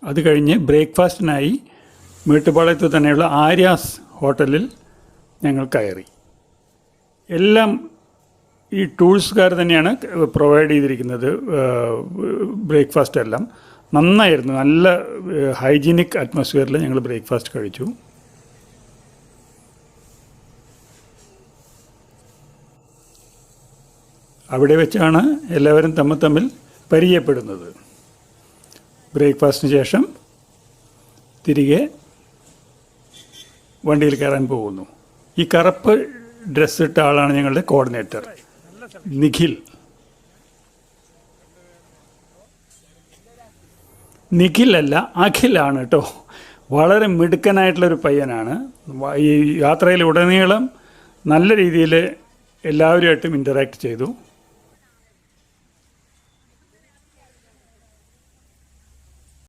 അത് കഴിഞ്ഞ് ബ്രേക്ക്ഫാസ്റ്റിനായി മേട്ടുപ്പാളയത്ത് തന്നെയുള്ള ആര്യാസ് ഹോട്ടലിൽ ഞങ്ങൾ കയറി. എല്ലാം ഈ ടൂൾസുകാർ തന്നെയാണ് പ്രൊവൈഡ് ചെയ്തിരിക്കുന്നത്. ബ്രേക്ക്ഫാസ്റ്റ് എല്ലാം നന്നായിരുന്നു. നല്ല ഹൈജീനിക് അറ്റ്മോസ്ഫിയറിൽ ഞങ്ങൾ ബ്രേക്ക്ഫാസ്റ്റ് കഴിച്ചു. അവിടെ വെച്ചാണ് എല്ലാവരും തമ്മിൽ പരിചയപ്പെടുന്നത്. ബ്രേക്ക്ഫാസ്റ്റിന് ശേഷം തിരികെ വണ്ടിയിൽ കയറാൻ പോകുന്നു. ഈ കറുപ്പ് ഡ്രസ്സിട്ട ആളാണ് ഞങ്ങളുടെ കോർഡിനേറ്റർ നിഖിൽ. നിഖിലല്ല, അഖിലാണ് കേട്ടോ. വളരെ മിടുക്കനായിട്ടുള്ളൊരു പയ്യനാണ്. ഈ യാത്രയിൽ ഉടനീളം നല്ല രീതിയിൽ എല്ലാവരുമായിട്ടും ഇൻ്ററാക്ട് ചെയ്തു.